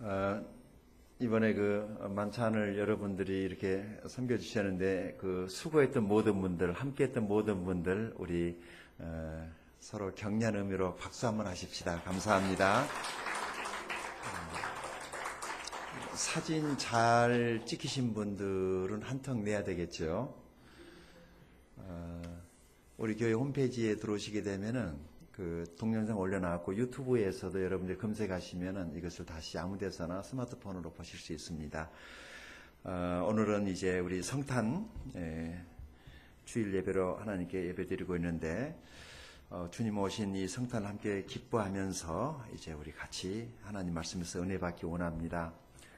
어, 이번에 그 만찬을 여러분들이 이렇게 섬겨주셨는데 그 수고했던 모든 분들, 함께했던 모든 분들 우리 서로 격려하는 의미로 박수 한번 하십시다. 감사합니다. 사진 잘 찍히신 분들은 한턱 내야 되겠죠. 우리 교회 홈페이지에 들어오시게 되면은 그 동영상 올려놨고 유튜브에서도 여러분들 검색하시면은 이것을 다시 아무 데서나 스마트폰으로 보실 수 있습니다. 오늘은 이제 우리 성탄 주일 예배로 하나님께 예배드리고 있는데 주님 오신 이 성탄을 함께 기뻐하면서 이제 우리 같이 하나님 말씀에서 은혜 받기 원합니다.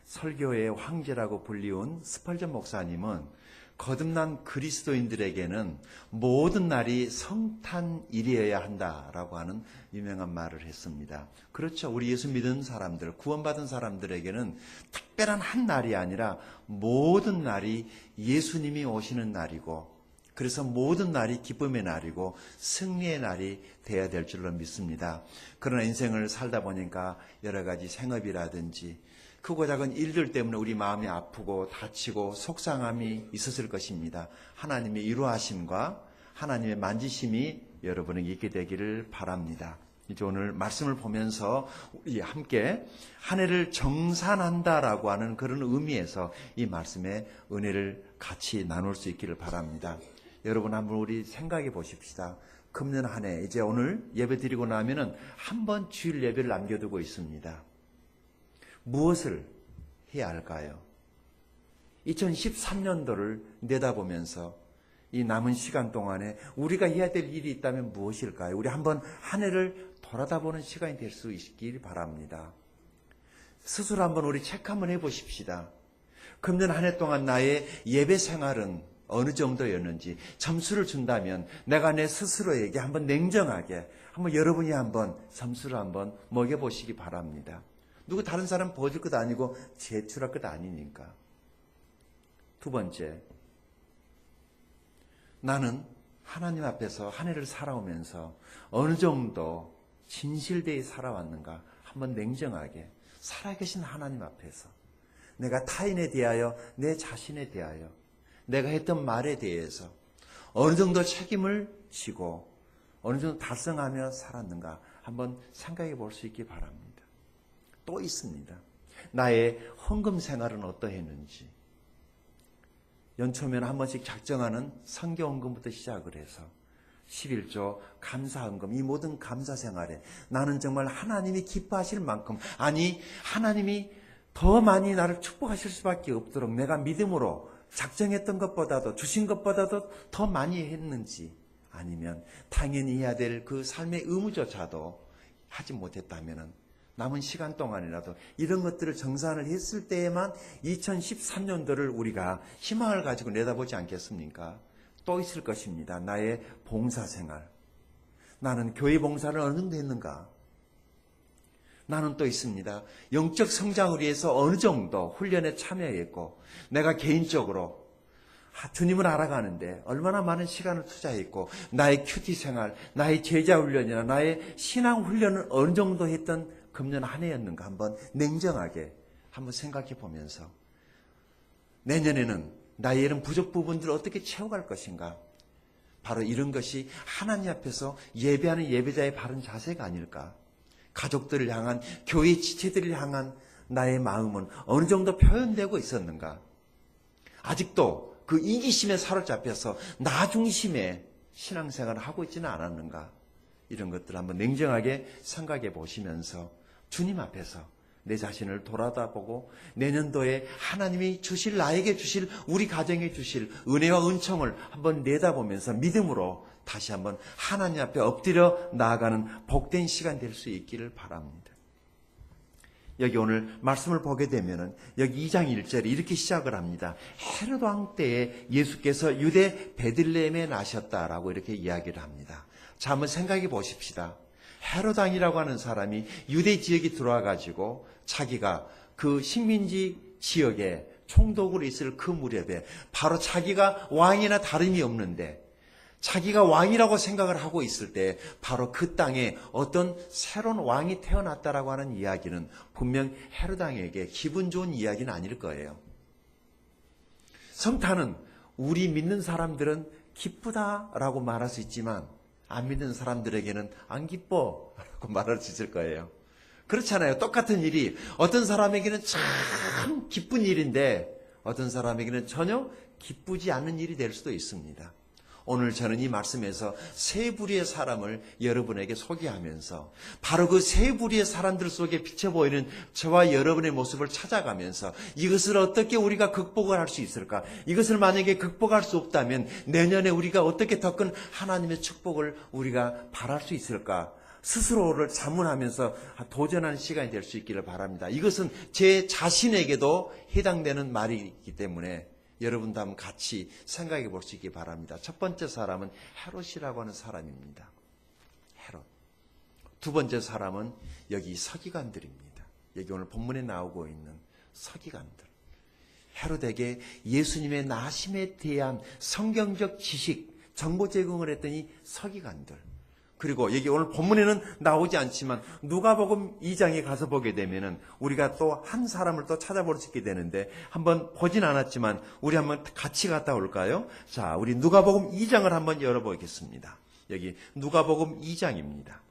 설교의 황제라고 불리운 스펄전 목사님은 거듭난 그리스도인들에게는 모든 날이 성탄일이어야 한다라고 하는 유명한 말을 했습니다. 그렇죠. 우리 예수 믿은 사람들, 구원받은 사람들에게는 특별한 한 날이 아니라 모든 날이 예수님이 오시는 날이고, 그래서 모든 날이 기쁨의 날이고 승리의 날이 되어야 될 줄로 믿습니다. 그러나 인생을 살다 보니까 여러 가지 생업이라든지 크고 작은 일들 때문에 우리 마음이 아프고 다치고 속상함이 있었을 것입니다. 하나님의 이루하심과 하나님의 만지심이 여러분에게 있게 되기를 바랍니다. 이제 오늘 말씀을 보면서 우리 함께 한 해를 정산한다라고 하는 그런 의미에서 이 말씀의 은혜를 같이 나눌 수 있기를 바랍니다. 여러분 한번 우리 생각해 보십시다. 금년 한 해 이제 오늘 예배 드리고 나면은 한 번 주일 예배를 남겨두고 있습니다. 무엇을 해야 할까요? 2013년도를 내다보면서 이 남은 시간 동안에 우리가 해야 될 일이 있다면 무엇일까요? 우리 한번 한 해를 돌아다보는 시간이 될 수 있길 바랍니다. 스스로 한번 우리 체크 한번 해보십시다. 금년 한 해 동안 나의 예배 생활은 어느 정도였는지 점수를 준다면 내가 내 스스로에게 한번 냉정하게 한번 여러분이 한번 점수를 한번 먹여보시기 바랍니다. 누구 다른 사람 보여줄 것 아니고 제출할 것 아니니까. 두 번째, 나는 하나님 앞에서 한 해를 살아오면서 어느 정도 진실되이 살아왔는가 한번 냉정하게 살아계신 하나님 앞에서 내가 타인에 대하여 내 자신에 대하여 내가 했던 말에 대해서 어느 정도 책임을 지고 어느 정도 달성하며 살았는가 한번 생각해 볼 수 있기 바랍니다. 또 있습니다. 나의 헌금 생활은 어떠했는지. 연초면 한 번씩 작정하는 선교헌금부터 시작을 해서 11조 감사헌금, 이 모든 감사 생활에 나는 정말 하나님이 기뻐하실 만큼, 아니 하나님이 더 많이 나를 축복하실 수밖에 없도록 내가 믿음으로 작정했던 것보다도 주신 것보다도 더 많이 했는지, 아니면 당연히 해야 될 그 삶의 의무조차도 하지 못했다면 남은 시간 동안이라도 이런 것들을 정산을 했을 때에만 2013년도를 우리가 희망을 가지고 내다보지 않겠습니까? 또 있을 것입니다. 나의 봉사생활. 나는 교회 봉사를 어느 정도 했는가? 나는 또 있습니다. 영적 성장을 위해서 어느 정도 훈련에 참여했고 내가 개인적으로 주님을 알아가는데 얼마나 많은 시간을 투자했고 나의 큐티 생활, 나의 제자 훈련이나 나의 신앙 훈련을 어느 정도 했던 금년 한 해였는가 한번 냉정하게 한번 생각해 보면서 내년에는 나의 이런 부족 부분들을 어떻게 채워갈 것인가. 바로 이런 것이 하나님 앞에서 예배하는 예배자의 바른 자세가 아닐까. 가족들을 향한, 교회 지체들을 향한 나의 마음은 어느 정도 표현되고 있었는가. 아직도 그 이기심에 사로잡혀서 나 중심의 신앙생활을 하고 있지는 않았는가. 이런 것들을 한번 냉정하게 생각해 보시면서 주님 앞에서 내 자신을 돌아다보고 내년도에 하나님이 주실, 나에게 주실, 우리 가정에 주실 은혜와 은총을 한번 내다보면서 믿음으로 다시 한번 하나님 앞에 엎드려 나아가는 복된 시간 될 수 있기를 바랍니다. 여기 오늘 말씀을 보게 되면은 여기 2장 1절에 이렇게 시작을 합니다. 헤롯 왕 때에 예수께서 유대 베들레헴에 나셨다라고 이렇게 이야기를 합니다. 자, 한번 생각해 보십시다. 헤롯 왕이라고 하는 사람이 유대 지역에 들어와 가지고 자기가 그 식민지 지역에 총독으로 있을 그 무렵에 바로 자기가 왕이나 다름이 없는데 자기가 왕이라고 생각을 하고 있을 때 바로 그 땅에 어떤 새로운 왕이 태어났다라고 하는 이야기는 분명 헤롯 왕에게 기분 좋은 이야기는 아닐 거예요. 성탄은 우리 믿는 사람들은 기쁘다라고 말할 수 있지만 안 믿는 사람들에게는 안 기뻐라고 말할 수 있을 거예요. 그렇잖아요. 똑같은 일이 어떤 사람에게는 참 기쁜 일인데 어떤 사람에게는 전혀 기쁘지 않는 일이 될 수도 있습니다. 오늘 저는 이 말씀에서 세 부류의 사람을 여러분에게 소개하면서 바로 그 세 부류의 사람들 속에 비쳐 보이는 저와 여러분의 모습을 찾아가면서 이것을 어떻게 우리가 극복을 할 수 있을까? 이것을 만약에 극복할 수 없다면 내년에 우리가 어떻게 더 큰 하나님의 축복을 우리가 바랄 수 있을까? 스스로를 자문하면서 도전하는 시간이 될 수 있기를 바랍니다. 이것은 제 자신에게도 해당되는 말이기 때문에 여러분도 한번 같이 생각해 볼 수 있기 바랍니다. 첫 번째 사람은 헤롯이라고 하는 사람입니다. 헤롯. 두 번째 사람은 여기 서기관들입니다. 여기 오늘 본문에 나오고 있는 서기관들. 헤롯에게 예수님의 나심에 대한 성경적 지식, 정보 제공을 했더니 서기관들. 그리고 여기 오늘 본문에는 나오지 않지만 누가복음 2장에 가서 보게 되면은 우리가 또 한 사람을 또 찾아볼 수 있게 되는데 한번 보진 않았지만 우리 한번 같이 갔다 올까요? 자, 우리 누가복음 2장을 한번 열어보겠습니다. 여기 누가복음 2장입니다.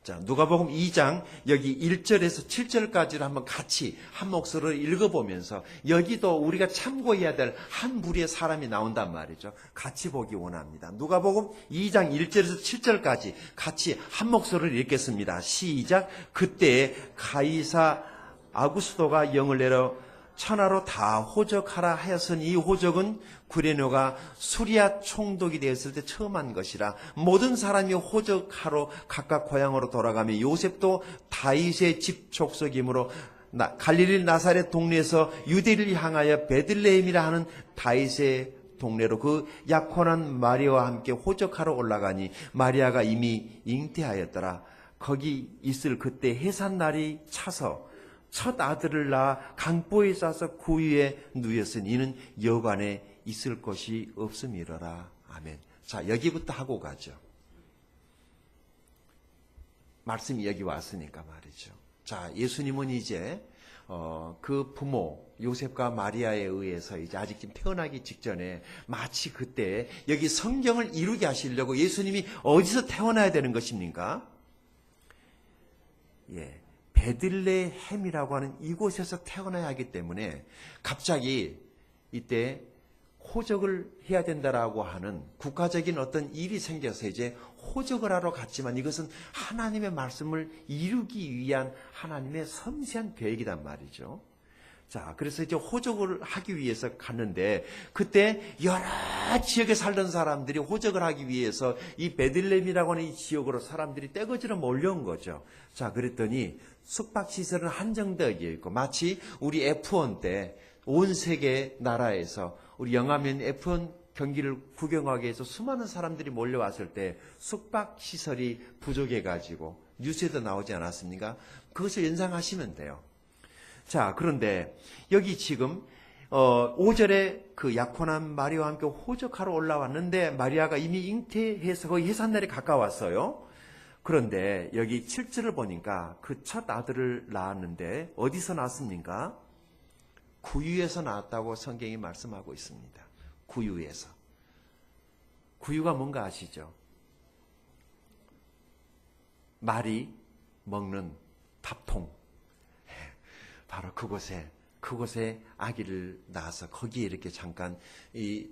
자, 누가복음 2장 여기 1절에서 7절까지를 한번 같이 한 목소리로 읽어보면서 여기도 우리가 참고해야 될 한 부류의 사람이 나온단 말이죠. 같이 보기 원합니다. 누가복음 2장 1절에서 7절까지 같이 한 목소리를 읽겠습니다. 시작. 그때 가이사 아구스도가 영을 내려 천하로 다 호적하라 하였으니 이 호적은 구레노가 수리아 총독이 되었을 때 처음 한 것이라. 모든 사람이 호적하러 각각 고향으로 돌아가며 요셉도 다윗의 집 족속이므로 갈릴리 나사렛 동네에서 유대를 향하여 베들레헴이라 하는 다윗의 동네로 그 약혼한 마리아와 함께 호적하러 올라가니 마리아가 이미 잉태하였더라. 거기 있을 그때 해산날이 차서 첫 아들을 낳아 강보에 싸서 구유에 누였으니 이는 여관에 있을 것이 없음이러라. 아멘. 자, 여기부터 하고 가죠. 말씀이 여기 왔으니까 말이죠. 자, 예수님은 이제 그 부모 요셉과 마리아에 의해서 이제 아직 지금 태어나기 직전에 마치 그때 여기 성경을 이루게 하시려고 예수님이 어디서 태어나야 되는 것입니까? 예. 베들레헴이라고 하는 이곳에서 태어나야 하기 때문에 갑자기 이때 호적을 해야 된다라고 하는 국가적인 어떤 일이 생겨서 이제 호적을 하러 갔지만 이것은 하나님의 말씀을 이루기 위한 하나님의 섬세한 계획이란 말이죠. 자, 그래서 이제 호적을 하기 위해서 갔는데 그때 여러 지역에 살던 사람들이 호적을 하기 위해서 이 베들레헴이라고 하는 이 지역으로 사람들이 떼거지로 몰려온 거죠. 자, 그랬더니 숙박시설은 한정되어 있고 마치 우리 F1 때 온 세계 나라에서 우리 영화면 F1 경기를 구경하기 위해서 수많은 사람들이 몰려왔을 때 숙박시설이 부족해가지고 뉴스에도 나오지 않았습니까? 그것을 연상하시면 돼요. 자, 그런데 여기 지금 5절에 그 약혼한 마리아와 함께 호적하러 올라왔는데 마리아가 이미 잉태해서 거의 해산날이 가까웠어요. 그런데 여기 7절을 보니까 그 첫 아들을 낳았는데 어디서 낳았습니까? 구유에서 낳았다고 성경이 말씀하고 있습니다. 구유에서. 구유가 뭔가 아시죠? 말이 먹는 밥통. 바로 그곳에 아기를 낳아서 거기에 이렇게 잠깐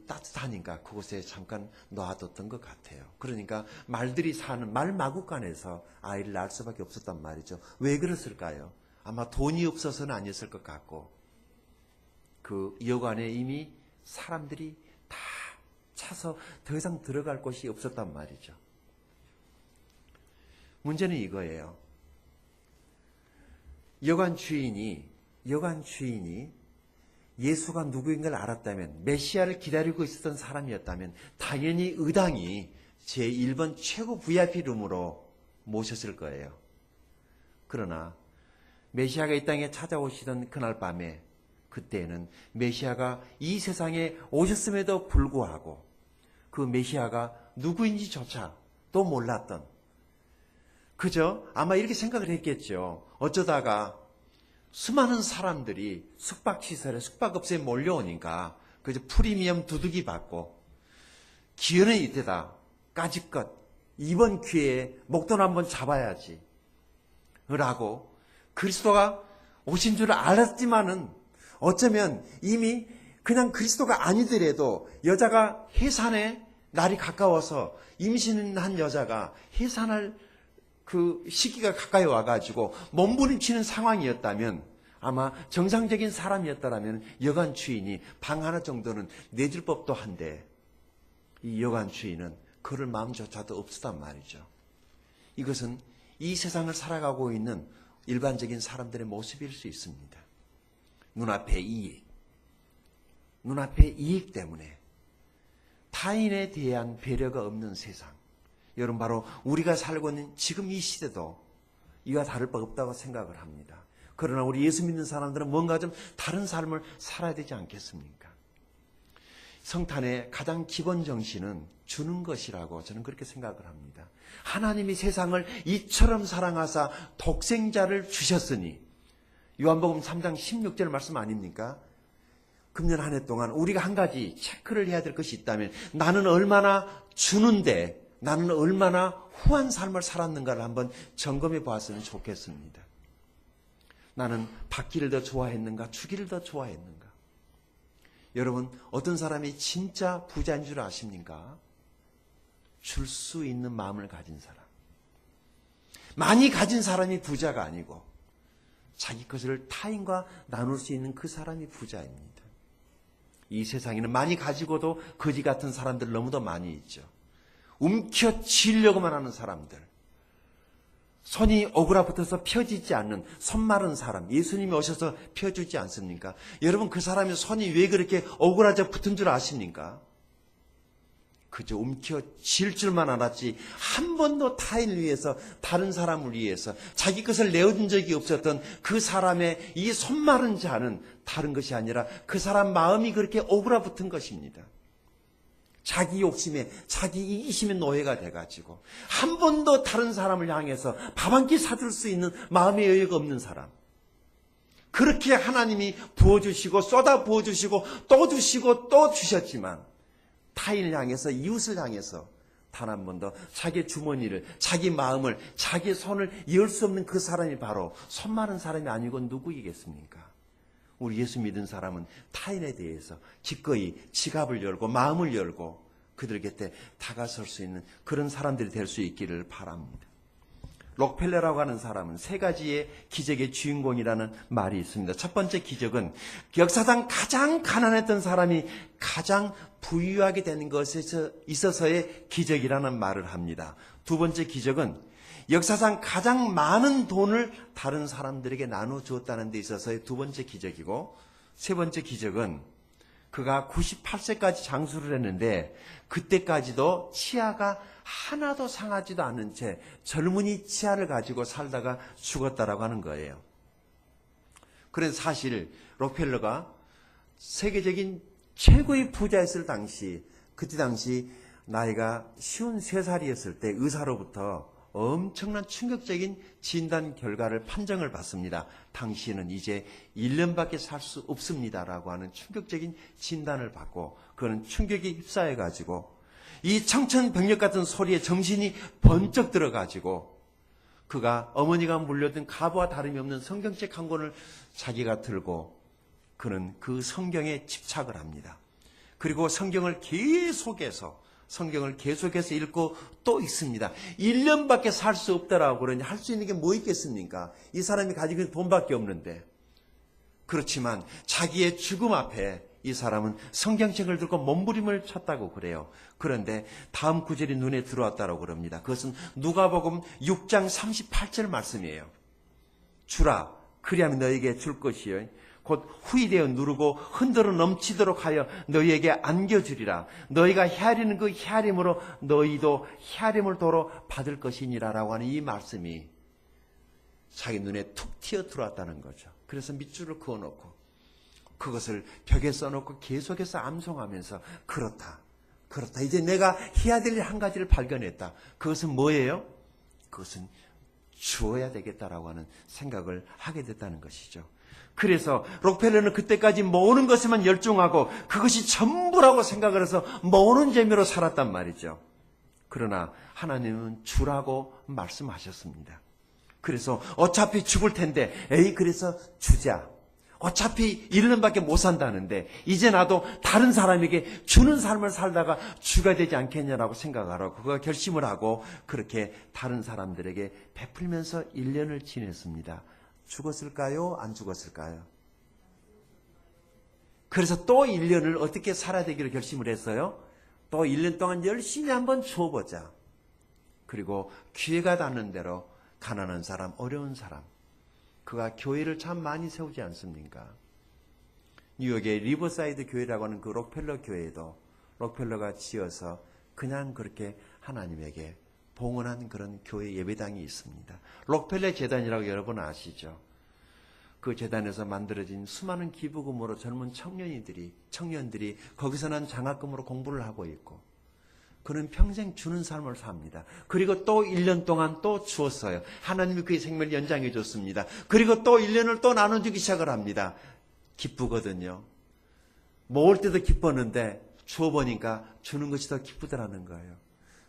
따뜻하니까 그곳에 잠깐 놔뒀던 것 같아요. 그러니까 말들이 사는 말 마구간에서 아이를 낳을 수밖에 없었단 말이죠. 왜 그랬을까요? 아마 돈이 없어서는 아니었을 것 같고 그 여관에 이미 사람들이 다 차서 더 이상 들어갈 곳이 없었단 말이죠. 문제는 이거예요. 여관 주인이 예수가 누구인 걸 알았다면, 메시아를 기다리고 있었던 사람이었다면 당연히 의당이 제1번 최고 VIP 룸으로 모셨을 거예요. 그러나 메시아가 이 땅에 찾아오시던 그날 밤에 그때는 메시아가 이 세상에 오셨음에도 불구하고 그 메시아가 누구인지조차 또 몰랐던, 그저 아마 이렇게 생각을 했겠죠. 어쩌다가 수많은 사람들이 숙박시설에 숙박업소에 몰려오니까 그저 프리미엄 두둑이 받고 기회는 이때다, 까짓것 이번 기회에 목돈 한번 잡아야지 라고 그리스도가 오신 줄 알았지만은 어쩌면 이미 그냥 그리스도가 아니더라도 여자가 해산의 날이 가까워서 임신한 여자가 해산할 그 시기가 가까이 와가지고 몸부림치는 상황이었다면, 아마 정상적인 사람이었다면 여관 주인이 방 하나 정도는 내줄 법도 한데 이 여관 주인은 그럴 마음조차도 없었단 말이죠. 이것은 이 세상을 살아가고 있는 일반적인 사람들의 모습일 수 있습니다. 눈앞의 이익 때문에 타인에 대한 배려가 없는 세상. 여러분, 바로 우리가 살고 있는 지금 이 시대도 이와 다를 바 없다고 생각을 합니다. 그러나 우리 예수 믿는 사람들은 뭔가 좀 다른 삶을 살아야 되지 않겠습니까? 성탄의 가장 기본 정신은 주는 것이라고 저는 그렇게 생각을 합니다. 하나님이 세상을 이처럼 사랑하사 독생자를 주셨으니, 요한복음 3장 16절 말씀 아닙니까? 금년 한 해 동안 우리가 한 가지 체크를 해야 될 것이 있다면, 나는 얼마나 주는데 나는 얼마나 후한 삶을 살았는가를 한번 점검해 보았으면 좋겠습니다. 나는 받기를 더 좋아했는가, 주기를 더 좋아했는가? 여러분, 어떤 사람이 진짜 부자인 줄 아십니까? 줄 수 있는 마음을 가진 사람. 많이 가진 사람이 부자가 아니고 자기 것을 타인과 나눌 수 있는 그 사람이 부자입니다. 이 세상에는 많이 가지고도 거지 같은 사람들 너무도 많이 있죠. 움켜쥐려고만 하는 사람들, 손이 오그라붙어서 펴지지 않는 손 마른 사람, 예수님이 오셔서 펴주지 않습니까? 여러분, 그 사람의 손이 왜 그렇게 오그라져 붙은 줄 아십니까? 그저 움켜쥘 줄만 알았지 한 번도 타인을 위해서, 다른 사람을 위해서 자기 것을 내어준 적이 없었던 그 사람의 이 손 마른 자는 다른 것이 아니라 그 사람 마음이 그렇게 오그라붙은 것입니다. 자기 욕심에, 자기 이기심의 노예가 돼가지고 한 번도 다른 사람을 향해서 밥 한 끼 사줄 수 있는 마음의 여유가 없는 사람. 그렇게 하나님이 부어주시고 쏟아 부어주시고 또 주시고 또 주셨지만 타인을 향해서, 이웃을 향해서 단 한 번도 자기 주머니를, 자기 마음을, 자기 손을 열 수 없는 그 사람이 바로 손 마른 사람이 아니고 누구이겠습니까? 우리 예수 믿은 사람은 타인에 대해서 기꺼이 지갑을 열고 마음을 열고 그들 곁에 다가설 수 있는 그런 사람들이 될 수 있기를 바랍니다. 록펠러라고 하는 사람은 세 가지의 기적의 주인공이라는 말이 있습니다. 첫 번째 기적은 역사상 가장 가난했던 사람이 가장 부유하게 되는 것에 있어서의 기적이라는 말을 합니다. 두 번째 기적은 역사상 가장 많은 돈을 다른 사람들에게 나눠주었다는 데 있어서의 두 번째 기적이고, 세 번째 기적은 그가 98세까지 장수를 했는데 그때까지도 치아가 하나도 상하지도 않은 채 젊은이 치아를 가지고 살다가 죽었다라고 하는 거예요. 그래서 사실 록펠러가 세계적인 최고의 부자였을 당시, 그때 당시 나이가 53살이었을 때 의사로부터 엄청난 충격적인 진단 결과를 판정을 받습니다. 당신은 이제 1년밖에 살 수 없습니다라고 하는 충격적인 진단을 받고, 그는 충격에 휩싸여가지고 이 청천벽력 같은 소리에 정신이 번쩍 들어가지고 그가 어머니가 물려준 가부와 다름이 없는 성경책 한 권을 자기가 들고 그는 그 성경에 집착을 합니다. 그리고 성경을 계속해서 읽고 또 읽습니다. 1년밖에 살 수 없다라고 그러니 할 수 있는 게 뭐 있겠습니까? 이 사람이 가지고 있는 돈밖에 없는데. 그렇지만 자기의 죽음 앞에 이 사람은 성경책을 들고 몸부림을 쳤다고 그래요. 그런데 다음 구절이 눈에 들어왔다고 그럽니다. 그것은 누가복음 6장 38절 말씀이에요. 주라, 그리하면 너에게 줄 것이요 곧 후이되어 누르고 흔들어 넘치도록 하여 너희에게 안겨주리라. 너희가 헤아리는 그 헤아림으로 너희도 헤아림을 도로 받을 것이니라 라고 하는 이 말씀이 자기 눈에 툭 튀어 들어왔다는 거죠. 그래서 밑줄을 그어놓고 그것을 벽에 써놓고 계속해서 암송하면서 그렇다. 그렇다. 이제 내가 해야 될 일 한 가지를 발견했다. 그것은 뭐예요? 그것은 주어야 되겠다라고 하는 생각을 하게 됐다는 것이죠. 그래서 록펠러는 그때까지 모으는 것에만 열중하고 그것이 전부라고 생각을 해서 모으는 재미로 살았단 말이죠. 그러나 하나님은 주라고 말씀하셨습니다. 그래서 어차피 죽을 텐데 그래서 주자. 어차피 1년밖에 못 산다는데 이제 나도 다른 사람에게 주는 삶을 살다가 죽어야 되지 않겠냐라고 생각하라고 그가 결심을 하고 그렇게 다른 사람들에게 베풀면서 1년을 지냈습니다. 죽었을까요? 안 죽었을까요? 그래서 또 1년을 어떻게 살아야 되기로 결심을 했어요? 또 1년 동안 열심히 한번 주어보자. 그리고 기회가 닿는 대로 가난한 사람, 어려운 사람, 그가 교회를 참 많이 세우지 않습니까? 뉴욕의 리버사이드 교회라고 하는 그 록펠러 교회도 록펠러가 지어서 그냥 그렇게 하나님에게 봉헌한 그런 교회 예배당이 있습니다. 록펠러 재단이라고 여러분 아시죠? 그 재단에서 만들어진 수많은 기부금으로 젊은 청년들이 거기서 난 장학금으로 공부를 하고 있고 그는 평생 주는 삶을 삽니다. 그리고 또 1년 동안 또 주었어요. 하나님이 그의 생명을 연장해 줬습니다. 그리고 또 1년을 또 나눠주기 시작을 합니다. 기쁘거든요. 모을 때도 기뻤는데 주어보니까 주는 것이 더 기쁘더라는 거예요.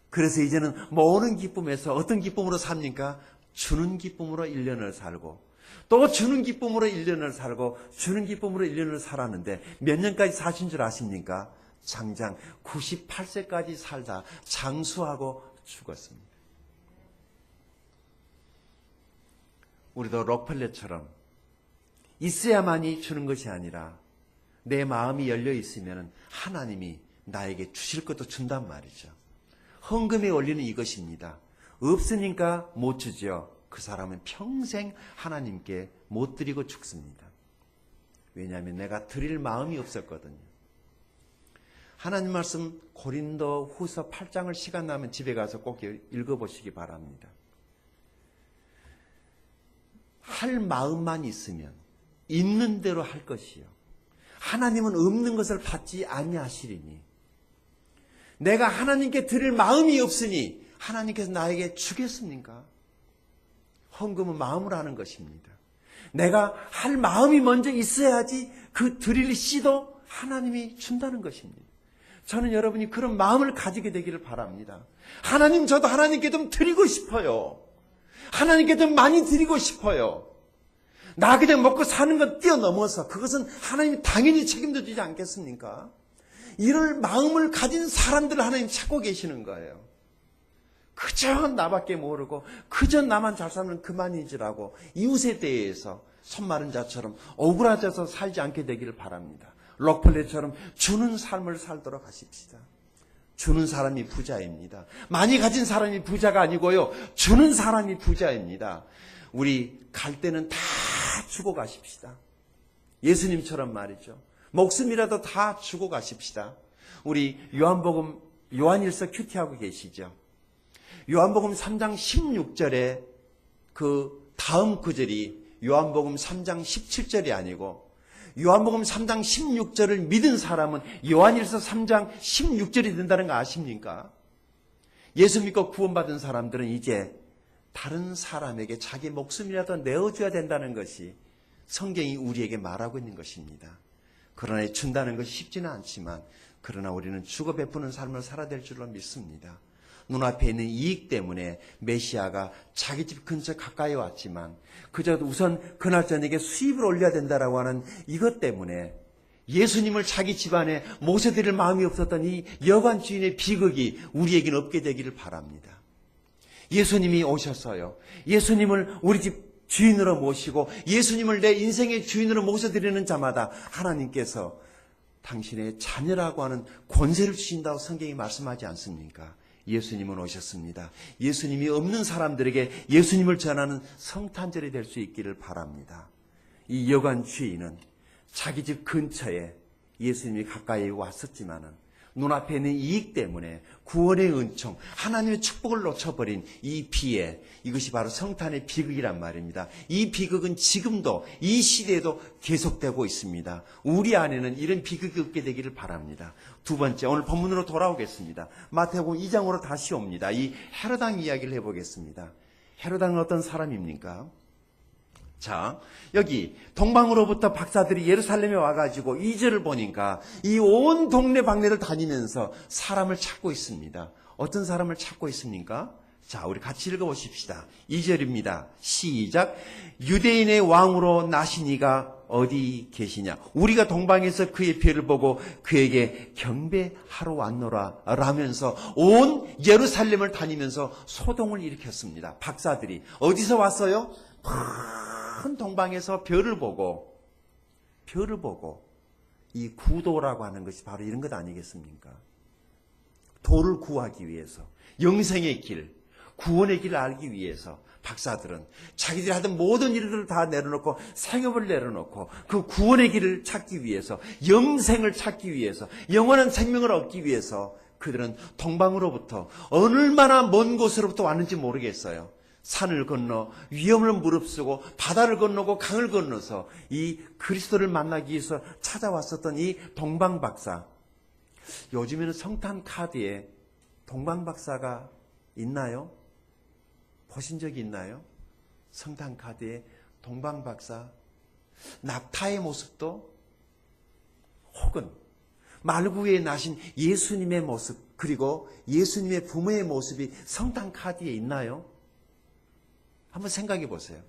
그래서 이제는 모으는 기쁨에서 어떤 기쁨으로 삽니까? 주는 기쁨으로 1년을 살고 또 주는 기쁨으로 1년을 살고 주는 기쁨으로 1년을 살았는데 몇 년까지 사신 줄 아십니까? 장장 98세까지 살다 장수하고 죽었습니다. 우리도 록펠러처럼 있어야만이 주는 것이 아니라 내 마음이 열려 있으면 하나님이 나에게 주실 것도 준단 말이죠. 헌금에 원리는 이것입니다. 없으니까 못 주죠. 그 사람은 평생 하나님께 못 드리고 죽습니다. 왜냐하면 내가 드릴 마음이 없었거든요. 하나님 말씀 고린도 후서 8장을 시간 나면 집에 가서 꼭 읽어보시기 바랍니다. 할 마음만 있으면 있는 대로 할 것이요. 하나님은 없는 것을 받지 아니하시리니 내가 하나님께 드릴 마음이 없으니 하나님께서 나에게 주겠습니까? 헌금은 마음으로 하는 것입니다. 내가 할 마음이 먼저 있어야지 그 드릴 씨도 하나님이 준다는 것입니다. 저는 여러분이 그런 마음을 가지게 되기를 바랍니다. 하나님, 저도 하나님께 좀 드리고 싶어요. 하나님께 좀 많이 드리고 싶어요. 나 그냥 먹고 사는 것 뛰어넘어서 그것은 하나님이 당연히 책임져 주지 않겠습니까? 이럴 마음을 가진 사람들을 하나님 찾고 계시는 거예요. 그저 나밖에 모르고 그저 나만 잘 살면 그만이지라고 이웃에 대해서 손마른 자처럼 억울해져서 살지 않게 되기를 바랍니다. 록펠러처럼 주는 삶을 살도록 하십시다. 주는 사람이 부자입니다. 많이 가진 사람이 부자가 아니고요. 주는 사람이 부자입니다. 우리 갈 때는 다 주고 가십시다. 예수님처럼 말이죠. 목숨이라도 다 주고 가십시다. 우리 요한일서 큐티하고 계시죠. 요한복음 3장 16절에 그 다음 구절이 요한복음 3장 17절이 아니고 요한복음 3장 16절을 믿은 사람은 요한일서 3장 16절이 된다는 거 아십니까? 예수 믿고 구원받은 사람들은 이제 다른 사람에게 자기 목숨이라도 내어줘야 된다는 것이 성경이 우리에게 말하고 있는 것입니다. 그러나 준다는 것이 쉽지는 않지만 그러나 우리는 주고 베푸는 삶을 살아야 될 줄로 믿습니다. 눈앞에 있는 이익 때문에 메시아가 자기 집 근처 가까이 왔지만 그저 우선 그날 저녁에 수입을 올려야 된다라고 하는 이것 때문에 예수님을 자기 집안에 모셔드릴 마음이 없었던 이 여관 주인의 비극이 우리에게는 없게 되기를 바랍니다. 예수님이 오셨어요. 예수님을 우리 집 주인으로 모시고 예수님을 내 인생의 주인으로 모셔드리는 자마다 하나님께서 당신의 자녀라고 하는 권세를 주신다고 성경이 말씀하지 않습니까? 예수님은 오셨습니다. 예수님이 없는 사람들에게 예수님을 전하는 성탄절이 될 수 있기를 바랍니다. 이 여관 주인은 자기 집 근처에 예수님이 가까이 왔었지만은 눈앞에 있는 이익 때문에 구원의 은총, 하나님의 축복을 놓쳐버린 이 피해, 이것이 바로 성탄의 비극이란 말입니다. 이 비극은 지금도 이 시대에도 계속되고 있습니다. 우리 안에는 이런 비극이 없게 되기를 바랍니다. 두 번째, 오늘 본문으로 돌아오겠습니다. 마태복음 2장으로 다시 옵니다. 이 헤롯 왕 이야기를 해보겠습니다. 헤롯 왕은 어떤 사람입니까? 자, 여기 동방으로부터 박사들이 예루살렘에 와가지고 2절을 보니까 이 온 동네 방네를 다니면서 사람을 찾고 있습니다. 어떤 사람을 찾고 있습니까? 자, 우리 같이 읽어보십시다. 2절입니다. 시작. 유대인의 왕으로 나신 이가 어디 계시냐? 우리가 동방에서 그의 표를 보고 그에게 경배하러 왔노라 라면서 온 예루살렘을 다니면서 소동을 일으켰습니다. 박사들이 어디서 왔어요? 큰 동방에서 별을 보고 이 구도라고 하는 것이 바로 이런 것 아니겠습니까? 도를 구하기 위해서, 영생의 길, 구원의 길을 알기 위해서 박사들은 자기들이 하던 모든 일들을 다 내려놓고 생업을 내려놓고 그 구원의 길을 찾기 위해서, 영생을 찾기 위해서, 영원한 생명을 얻기 위해서 그들은 동방으로부터 얼마나 먼 곳으로부터 왔는지 모르겠어요. 산을 건너 위험을 무릅쓰고 바다를 건너고 강을 건너서 이 그리스도를 만나기 위해서 찾아왔었던 이 동방박사. 요즘에는 성탄 카드에 동방박사가 있나요? 보신 적이 있나요? 성탄 카드에 동방박사. 낙타의 모습도, 혹은 말구에 나신 예수님의 모습, 그리고 예수님의 부모의 모습이 성탄 카드에 있나요? 한번 생각해 보세요.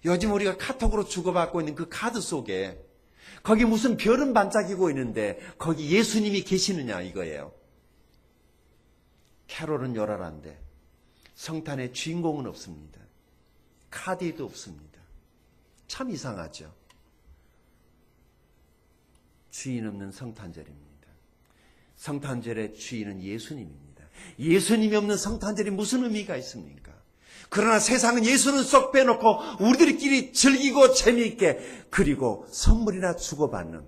요즘 우리가 카톡으로 주고받고 있는 그 카드 속에 거기 무슨 별은 반짝이고 있는데 거기 예수님이 계시느냐 이거예요. 캐롤은 요란한데 성탄의 주인공은 없습니다. 카드에도 없습니다. 참 이상하죠. 주인 없는 성탄절입니다. 성탄절의 주인은 예수님입니다. 예수님이 없는 성탄절이 무슨 의미가 있습니까? 그러나 세상은 예수는 쏙 빼놓고 우리들끼리 즐기고 재미있게, 그리고 선물이나 주고받는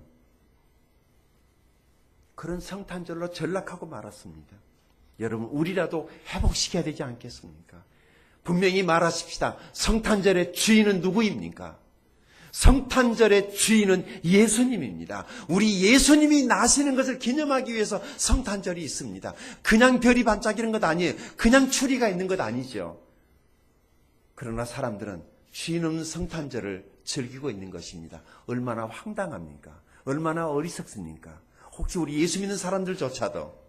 그런 성탄절로 전락하고 말았습니다. 여러분, 우리라도 회복시켜야 되지 않겠습니까? 분명히 말하십시다. 성탄절의 주인은 누구입니까? 성탄절의 주인은 예수님입니다. 우리 예수님이 나시는 것을 기념하기 위해서 성탄절이 있습니다. 그냥 별이 반짝이는 것 아니에요. 그냥 추리가 있는 것 아니죠. 그러나 사람들은 주인 없는 성탄절을 즐기고 있는 것입니다. 얼마나 황당합니까? 얼마나 어리석습니까? 혹시 우리 예수 믿는 사람들조차도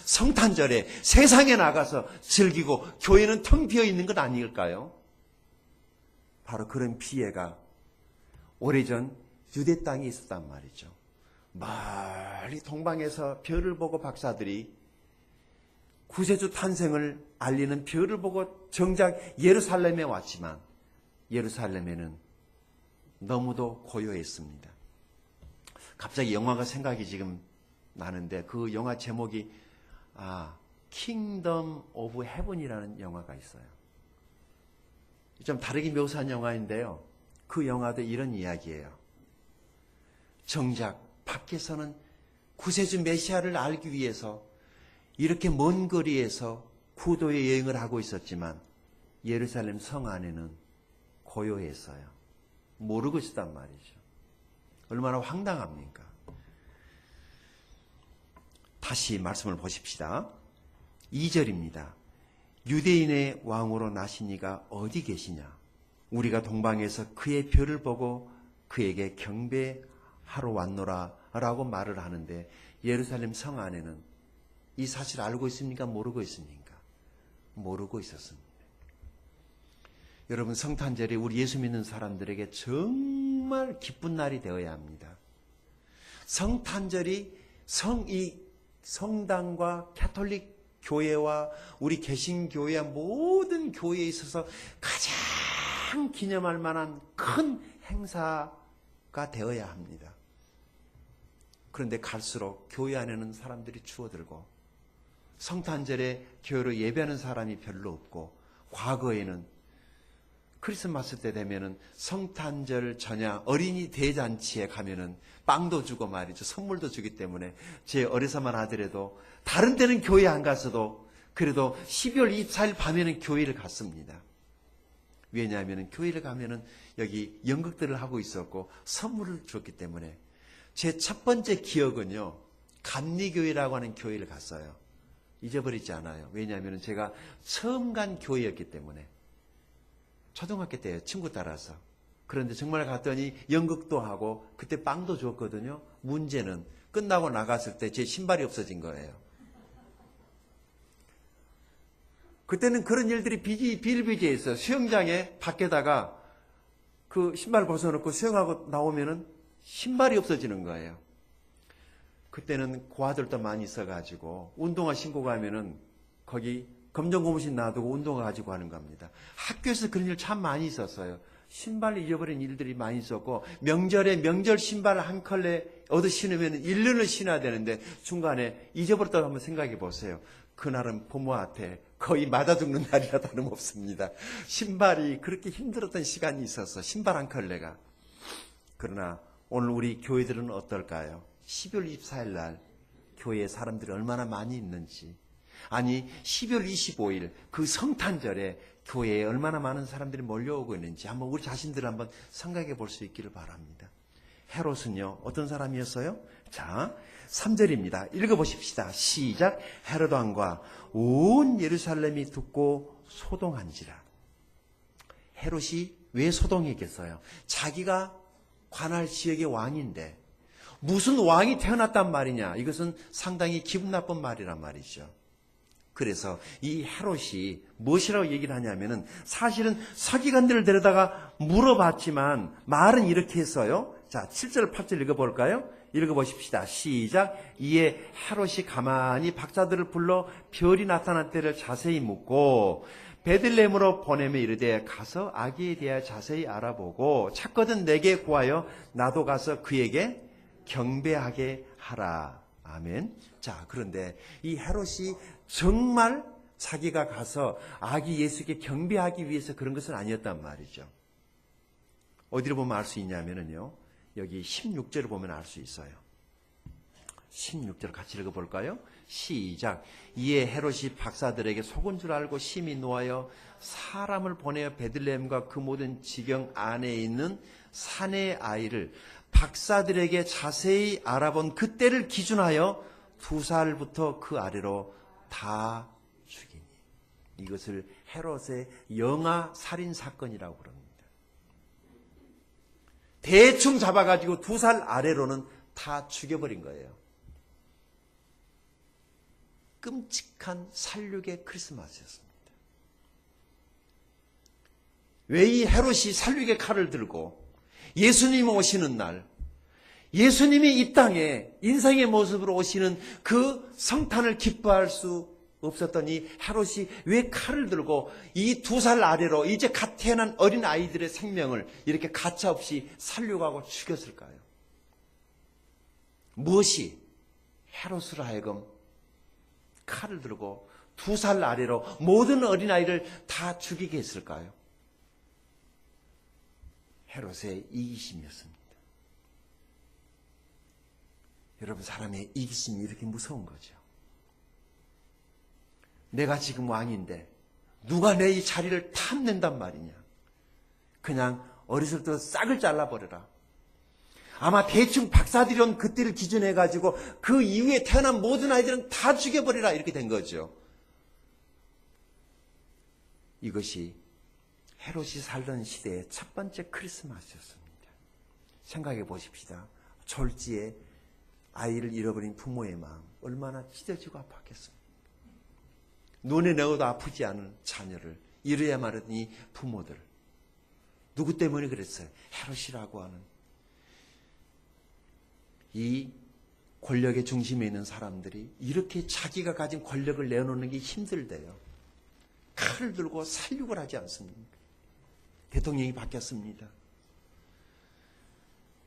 성탄절에 세상에 나가서 즐기고 교회는 텅 비어 있는 것 아닐까요? 바로 그런 피해가 오래전 유대 땅에 있었단 말이죠. 멀리 동방에서 별을 보고 박사들이 구세주 탄생을 알리는 별을 보고 정작 예루살렘에 왔지만 예루살렘에는 너무도 고요했습니다. 갑자기 영화가 생각이 지금 나는데 그 영화 제목이 킹덤 오브 헤븐이라는 영화가 있어요. 좀 다르게 묘사한 영화인데요. 그 영화도 이런 이야기예요. 정작 밖에서는 구세주 메시아를 알기 위해서 이렇게 먼 거리에서 구도의 여행을 하고 있었지만 예루살렘 성 안에는 고요했어요. 모르고 있었단 말이죠. 얼마나 황당합니까? 다시 말씀을 보십시다. 2절입니다. 유대인의 왕으로 나신 이가 어디 계시냐? 우리가 동방에서 그의 별을 보고 그에게 경배하러 왔노라 라고 말을 하는데 예루살렘 성 안에는 이 사실을 알고 있습니까? 모르고 있습니까? 모르고 있었습니다. 여러분, 성탄절이 우리 예수 믿는 사람들에게 정말 기쁜 날이 되어야 합니다. 성탄절이 성당과 가톨릭 교회와 우리 개신교회와 모든 교회에 있어서 가장 기념할 만한 큰 행사가 되어야 합니다. 그런데 갈수록 교회 안에는 사람들이 추워들고 성탄절에 교회로 예배하는 사람이 별로 없고 과거에는 크리스마스 때 되면은 성탄절 전야 어린이 대잔치에 가면은 빵도 주고 말이죠. 선물도 주기 때문에 제 어리사만 하더라도 다른 때는 교회 안 갔어도 그래도 12월 24일 밤에는 교회를 갔습니다. 왜냐하면 교회를 가면은 여기 연극들을 하고 있었고 선물을 줬기 때문에 제 첫 번째 기억은요. 감리교회라고 하는 교회를 갔어요. 잊어버리지 않아요. 왜냐하면 제가 처음 간 교회였기 때문에 초등학교 때 친구 따라서 그런데 정말 갔더니 연극도 하고 그때 빵도 줬거든요. 문제는 끝나고 나갔을 때 제 신발이 없어진 거예요. 그때는 그런 일들이 비일비재했어요. 수영장에 밖에다가 그 신발 벗어놓고 수영하고 나오면은 신발이 없어지는 거예요. 그때는 고아들도 많이 있어가지고 운동화 신고 가면은 거기 검정 고무신 놔두고 운동화 가지고 하는 겁니다. 학교에서 그런 일 참 많이 있었어요. 신발 잊어버린 일들이 많이 있었고 명절에 명절 신발 한 컬레 얻어 신으면 1년을 신어야 되는데 중간에 잊어버렸다고 한번 생각해 보세요. 그날은 부모한테 거의 맞아 죽는 날이라 다름없습니다. 신발이 그렇게 힘들었던 시간이 있었어. 신발 한 컬레가. 그러나 오늘 우리 교회들은 어떨까요? 12월 24일 날 교회에 사람들이 얼마나 많이 있는지, 아니 12월 25일 그 성탄절에 교회에 얼마나 많은 사람들이 몰려오고 있는지 한번 우리 자신들을 한번 생각해 볼 수 있기를 바랍니다. 헤롯은요 어떤 사람이었어요? 자 3절입니다. 읽어보십시다. 시작. 헤롯 왕과 온 예루살렘이 듣고 소동한지라. 헤롯이 왜 소동했겠어요? 자기가 관할 지역의 왕인데 무슨 왕이 태어났단 말이냐. 이것은 상당히 기분 나쁜 말이란 말이죠. 그래서 이 헤롯이 무엇이라고 얘기를 하냐면은 사실은 서기관들을 데려다가 물어봤지만 말은 이렇게 했어요. 자, 7절, 8절 읽어볼까요? 읽어보십시다. 시작. 이에 헤롯이 가만히 박사들을 불러 별이 나타난 때를 자세히 묻고 베들레헴으로 보내며 이르되 가서 아기에 대하여 자세히 알아보고 찾거든 내게 구하여 나도 가서 그에게 경배하게 하라. 아멘. 자, 그런데 이 헤롯이 정말 자기가 가서 아기 예수께 경배하기 위해서 그런 것은 아니었단 말이죠. 어디로 보면 알 수 있냐면요. 여기 16절을 보면 알 수 있어요. 16절 같이 읽어볼까요? 시작. 이에 헤롯이 박사들에게 속은 줄 알고 심히 노하여 사람을 보내어 베들레헴과 그 모든 지경 안에 있는 사내 아이를 박사들에게 자세히 알아본 그때를 기준하여 2살부터 그 아래로 다 죽이니. 이것을 헤롯의 영아 살인 사건이라고 그럽니다. 대충 잡아가지고 2살 아래로는 다 죽여버린 거예요. 끔찍한 살육의 크리스마스였습니다. 왜 이 헤롯이 살육의 칼을 들고 예수님 오시는 날, 예수님이 이 땅에 인생의 모습으로 오시는 그 성탄을 기뻐할 수 없었던 이 헤롯이 왜 칼을 들고 이 2살 아래로 이제 갓 태어난 어린 아이들의 생명을 이렇게 가차없이 살려가고 죽였을까요? 무엇이 헤롯으로 하여금 칼을 들고 2살 아래로 모든 어린아이를 다 죽이게 했을까요? 헤롯의 이기심이었습니다. 여러분, 사람의 이기심이 이렇게 무서운 거죠. 내가 지금 왕인데 누가 내 이 자리를 탐낸단 말이냐. 그냥 어렸을 때부터 싹을 잘라버려라. 아마 대충 박사들이 온 그때를 기준해가지고 그 이후에 태어난 모든 아이들은 다 죽여버리라 이렇게 된 거죠. 이것이 헤롯이 살던 시대의 첫 번째 크리스마스였습니다. 생각해 보십시다. 졸지에 아이를 잃어버린 부모의 마음 얼마나 찢어지고 아팠겠습니까? 눈에 넣어도 아프지 않은 자녀를 잃어야만 하던 이 부모들. 누구 때문에 그랬어요? 헤롯이라고 하는 이 권력의 중심에 있는 사람들이 이렇게 자기가 가진 권력을 내놓는 게 힘들대요. 칼을 들고 살육을 하지 않습니까? 대통령이 바뀌었습니다.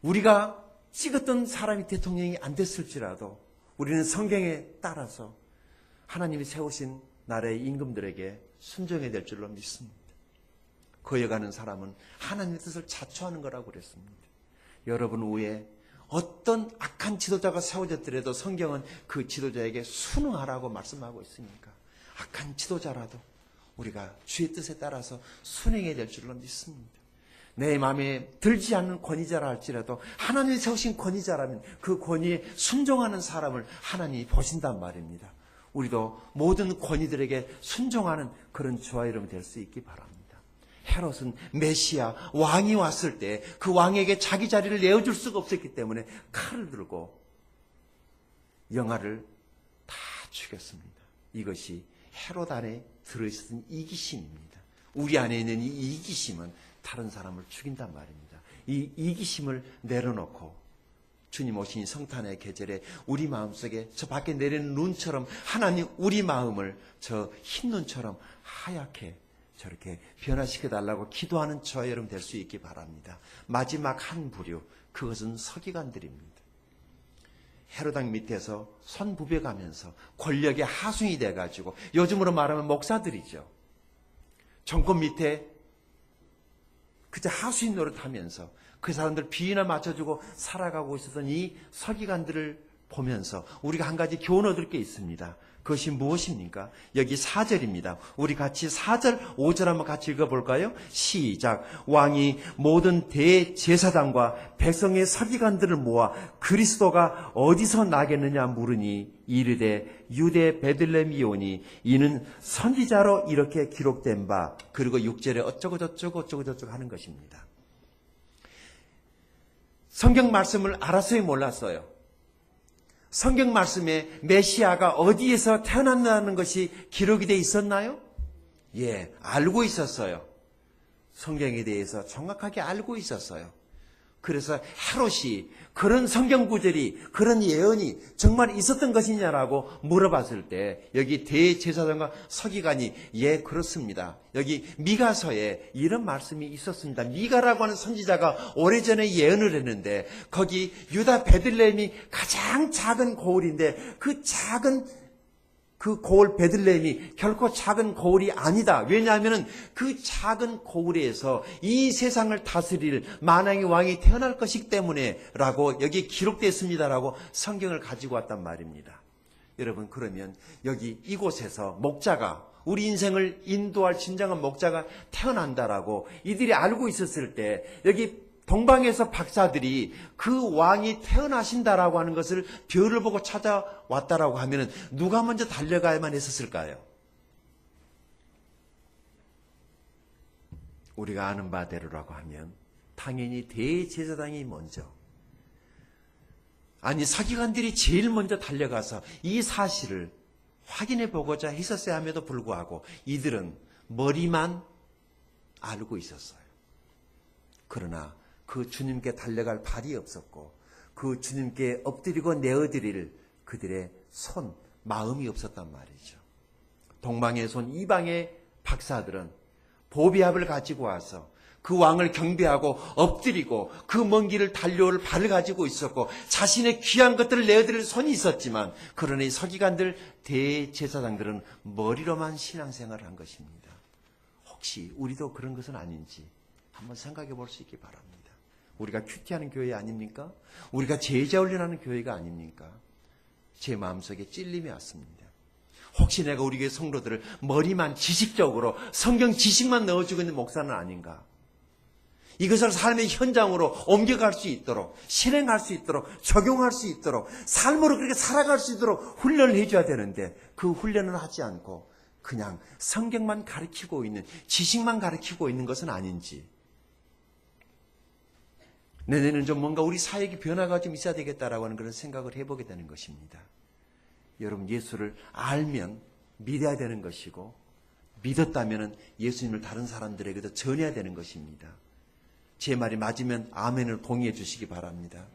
우리가 찍었던 사람이 대통령이 안 됐을지라도 우리는 성경에 따라서 하나님이 세우신 나라의 임금들에게 순종해야 될 줄로 믿습니다. 거여가는 사람은 하나님의 뜻을 자초하는 거라고 그랬습니다. 여러분 후에 어떤 악한 지도자가 세워졌더라도 성경은 그 지도자에게 순응하라고 말씀하고 있으니까 악한 지도자라도 우리가 주의 뜻에 따라서 순응해야 될 줄로 믿습니다. 내 마음에 들지 않는 권위자라 할지라도 하나님이 세우신 권위자라면 그 권위에 순종하는 사람을 하나님이 보신단 말입니다. 우리도 모든 권위들에게 순종하는 그런 저와 여러분 될 수 있기 바랍니다. 헤롯은 메시아 왕이 왔을 때 그 왕에게 자기 자리를 내어줄 수가 없었기 때문에 칼을 들고 영아를 다 죽였습니다. 이것이 헤롯 안에 들어있었던 이기심입니다. 우리 안에 있는 이 이기심은 다른 사람을 죽인단 말입니다. 이 이기심을 내려놓고 주님 오신 성탄의 계절에 우리 마음속에 저 밖에 내리는 눈처럼 하나님 우리 마음을 저 흰 눈처럼 하얗게 저렇게 변화시켜달라고 기도하는 저와 여러분 될 수 있기 바랍니다. 마지막 한 부류, 그것은 서기관들입니다. 헤로당 밑에서 선부배가면서 권력의 하수인이 돼가지고 요즘으로 말하면 목사들이죠. 정권 밑에 그저 하수인 노릇하면서 그 사람들 비위나 맞춰주고 살아가고 있었던 이 서기관들을 보면서 우리가 한 가지 교훈 얻을 게 있습니다. 그것이 무엇입니까? 여기 4절입니다. 우리 같이 4절, 5절 한번 같이 읽어볼까요? 시작. 왕이 모든 대제사장과 백성의 서기관들을 모아 그리스도가 어디서 나겠느냐 물으니 이르되 유대 베들레헴이오니 이는 선지자로 이렇게 기록된 바. 그리고 6절에 어쩌고 저쩌고 하는 것입니다. 성경 말씀을 알았어요, 몰랐어요? 성경 말씀에 메시아가 어디에서 태어난다는 것이 기록이 되어 있었나요? 예, 알고 있었어요. 성경에 대해서 정확하게 알고 있었어요. 그래서 헤롯이 그런 성경 구절이, 그런 예언이 정말 있었던 것이냐라고 물어봤을 때 여기 대제사장과 서기관이 예, 그렇습니다. 여기 미가서에 이런 말씀이 있었습니다. 미가라고 하는 선지자가 오래전에 예언을 했는데 거기 유다 베들레헴이 가장 작은 고을인데 그 작은 그 고을 베들레헴이 결코 작은 고을이 아니다. 왜냐하면 그 작은 고을에서 이 세상을 다스릴 만왕의 왕이 태어날 것이기 때문에 라고 여기 기록되었습니다라고 성경을 가지고 왔단 말입니다. 여러분, 그러면 여기 이곳에서 목자가 우리 인생을 인도할 진정한 목자가 태어난다라고 이들이 알고 있었을 때 여기 동방에서 박사들이 그 왕이 태어나신다라고 하는 것을 별을 보고 찾아왔다라고 하면 누가 먼저 달려가야만 했었을까요? 우리가 아는 바대로라고 하면 당연히 대제사장이 먼저, 아니 서기관들이 제일 먼저 달려가서 이 사실을 확인해 보고자 했었어야 함에도 불구하고 이들은 머리만 알고 있었어요. 그러나 그 주님께 달려갈 발이 없었고 그 주님께 엎드리고 내어드릴 그들의 손, 마음이 없었단 말이죠. 동방에서 온 이방의 박사들은 보비압을 가지고 와서 그 왕을 경배하고 엎드리고 그 먼 길을 달려올 발을 가지고 있었고 자신의 귀한 것들을 내어드릴 손이 있었지만 그러나 이 서기관들 대제사장들은 머리로만 신앙생활을 한 것입니다. 혹시 우리도 그런 것은 아닌지 한번 생각해 볼 수 있기 바랍니다. 우리가 큐티하는 교회 아닙니까? 우리가 제자 훈련하는 교회가 아닙니까? 제 마음속에 찔림이 왔습니다. 혹시 내가 우리 교회 성도들을 머리만 지식적으로 성경 지식만 넣어주고 있는 목사는 아닌가? 이것을 삶의 현장으로 옮겨갈 수 있도록, 실행할 수 있도록, 적용할 수 있도록, 삶으로 그렇게 살아갈 수 있도록 훈련을 해줘야 되는데 그 훈련을 하지 않고 그냥 성경만 가르치고 있는, 지식만 가르치고 있는 것은 아닌지, 내년에는 좀 뭔가 우리 사역의 변화가 좀 있어야 되겠다라고 하는 그런 생각을 해보게 되는 것입니다. 여러분, 예수를 알면 믿어야 되는 것이고 믿었다면 예수님을 다른 사람들에게도 전해야 되는 것입니다. 제 말이 맞으면 아멘을 동의해 주시기 바랍니다.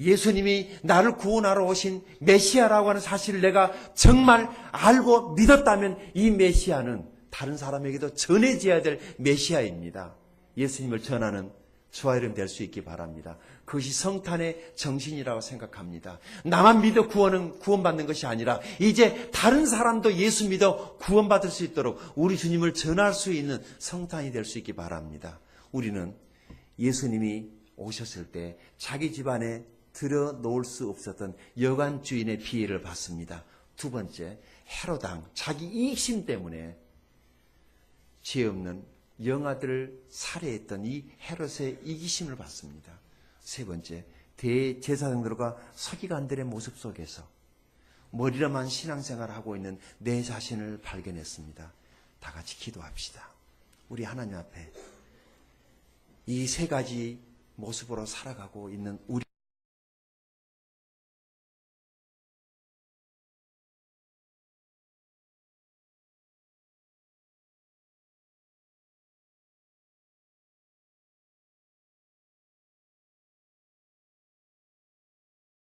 예수님이 나를 구원하러 오신 메시아라고 하는 사실을 내가 정말 알고 믿었다면 이 메시아는 다른 사람에게도 전해져야 될 메시아입니다. 예수님을 전하는 주와 이름 될 수 있기 바랍니다. 그것이 성탄의 정신이라고 생각합니다. 나만 믿어 구원받는 것이 아니라 이제 다른 사람도 예수 믿어 구원받을 수 있도록 우리 주님을 전할 수 있는 성탄이 될 수 있기 바랍니다. 우리는 예수님이 오셨을 때 자기 집안에 들여 놓을 수 없었던 여관 주인의 피해를 받습니다. 두 번째, 헤롯 왕, 자기 이익심 때문에 죄 없는 영아들을 살해했던 이 헤롯의 이기심을 받습니다. 세 번째, 대제사장들과 서기관들의 모습 속에서 머리로만 신앙생활을 하고 있는 내 자신을 발견했습니다. 다 같이 기도합시다. 우리 하나님 앞에 이 세 가지 모습으로 살아가고 있는 우리